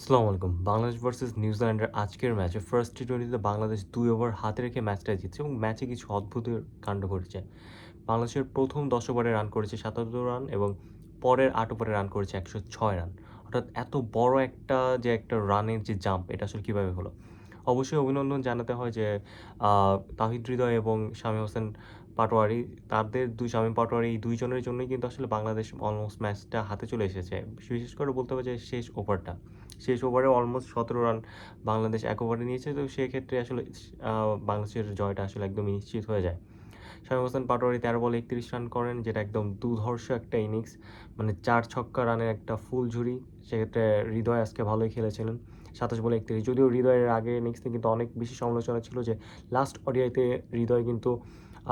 আসসালামু আলাইকুম। বাংলাদেশ ভার্সেস নিউজিল্যান্ডের আজকের ম্যাচে ফার্স্ট টি-20তে বাংলাদেশ ২ ওভার হাতে রেখে ম্যাচটা জিতছে এবং ম্যাচে কিছু অদ্ভুত কাণ্ড ঘটেছে। বাংলাদেশের প্রথম ১০ ওভারে রান করেছে ৭৭ রান এবং পরের ৮ ওভারে রান করেছে ১০৬ রান। অর্থাৎ এত বড় একটা রানের যে জাম্প এটা আসলে কীভাবে হলো? অবশ্যই অভিনন্দন জানাতে হয় যে তাহিদ হৃদয় এবং শামীম হোসেন পাটোয়ারি শামীম পাটোয়ারি এই ২ জনের জন্যই কিন্তু আসলে বাংলাদেশ অলমোস্ট ম্যাচটা হাতে চলে এসেছে। বিশেষ করে বলতে হবে যে শেষ ওভারটা। শেষ ওভারে অলমোস্ট ১৭ রান বাংলাদেশ ১ ওভারে নিয়েছে। তো সেক্ষেত্রে আসলে বাংলাদেশের জয়টা আসলে একদমই নিশ্চিত হয়ে যায়। শামীম হোসেন পাটোয়ারি ১৩ বলে ৩১ রান করেন, যেটা একদম দুর্ধর্ষ একটা ইনিংস। মানে ৪ ছক্কা রানের একটা ফুল ঝুরি। সেক্ষেত্রে হৃদয় আজকে ভালোই খেলেছিলেন। ২৭ বলে ৩১। যদিও হৃদয়ের আগের ইনিংসে কিন্তু অনেক বেশি সমালোচনা ছিল যে লাস্ট ওডিআইতে হৃদয় কিন্তু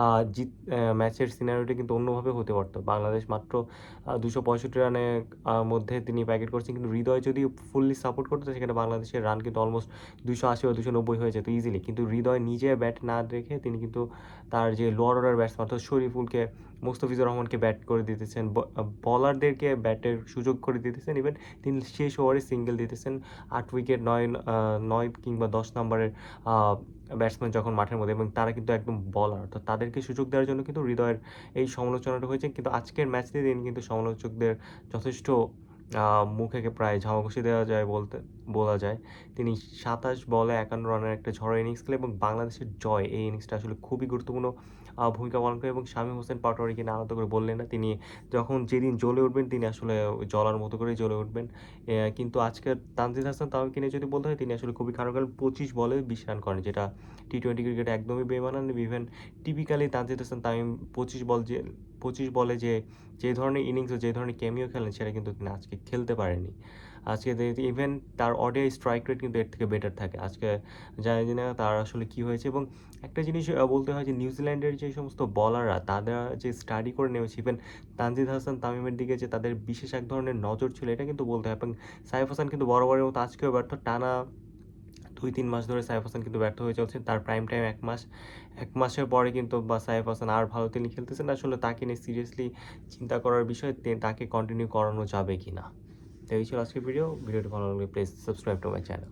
আ জিত ম্যাচের সিনারিওটা কিন্তু অন্যভাবে হতে পারত। বাংলাদেশ মাত্র ২৬৫ রানের মধ্যে তিনি প্যাকেট করেছেন। কিন্তু হৃদয় যদি ফুললি সাপোর্ট করত সেখানে বাংলাদেশের রান কিন্তু অলমোস্ট ২৮০ বা ২৯০ হয়ে যেত ইজিলি। কিন্তু হৃদয় নিজে ব্যাট না রেখে তিনি কিন্তু তার যে লোয়ার অর্ডার ব্যাটসম্যান অর্থাৎ শরীফুলকে, মুস্তাফিজুর রহমানকে ব্যাট করে দিতেছেন। বোলারদেরকে ব্যাটের সুযোগ করে দিতেছেন। ইভেন তিনি শেষ ওভারে সিঙ্গেল দিতেছেন। ৮ উইকেট ৯ কিংবা ১০ নম্বরের আ ব্যাটসম্যান যখন মাঠের মধ্যে এবং তারা কিন্তু একদম বোলার। তো তাদেরকে সুযোগ দেওয়ার জন্য কিন্তু হৃদয়ের এই সমালোচনাটা হয়েছে। কিন্তু আজকের ম্যাচটিতে তিনি কিন্তু সমালোচকদের যথেষ্ট আ মুখে প্রায় ঝামাঘষি দেওয়া যায় বলা যায়। তিনি ২৭ বলে ৫১ রানের একটা ঝড়ো ইনিংস খেলে এবং বাংলাদেশের জয় এই ইনিংসটা আসলে খুবই গুরুত্বপূর্ণ ভূমিকা পালন করে এবং শামীম হোসেন পাটোয়ারিকে না আলাদা করে বললেন না। তিনি যেদিন জ্বলে উঠবেন তিনি আসলে জ্বলার মতো করেই জ্বলে উঠবেন। কিন্তু আজকে তানজিদ হাসান তামিমকে নিয়ে যদি বলতে হয় তিনি আসলে খুবই খারাপ খেলেন। ২৫ বলে ২০ রান করেন, যেটা টি-20 ক্রিকেটে একদমই বেমানান। ইভেন টিপিক্যালি তানজিদ হাসান তামিম ২৫ বলে যে ধরনের ইনিংস ও যে ধরনের ক্যামিও খেলেন সেটা কিন্তু তিনি আজকে খেলতে পারেননি। আজকে ইভেন তার ওডিআই স্ট্রাইক রেট কিন্তু এর থেকে বেটার থাকে। আজকে জানি না তার আসলে কি হয়েছে এবং একটা জিনিস বলতে হয় যে নিউজিল্যান্ডের যে সমস্ত বোলাররা তারা যে স্টাডি করে নেমেছে, ইভেন তানজিদ হাসান তামিমের দিকে যে তাদের বিশেষ এক ধরনের নজর ছিল এটা কিন্তু বলতে হয় এবং সাইফ হাসান কিন্তু বরাবরের মতো আজকেও ব্যর্থ। টানা ২-৩ মাস ধরে সাইফ হাসান কিন্তু ব্যর্থ হয়ে চলছেন। তার প্রাইম টাইম ১ মাস। ১ মাসের পরে কিন্তু সাইফ হাসান আর ভালো তিনি খেলতেছেন না। আসলে তাকে নিয়ে সিরিয়াসলি চিন্তা করার বিষয় তাকে কন্টিনিউ করানো যাবে কিনা। তো এই ছিল আজকের ভিডিও। ভিডিওটি ভালো লাগলে please subscribe to my channel.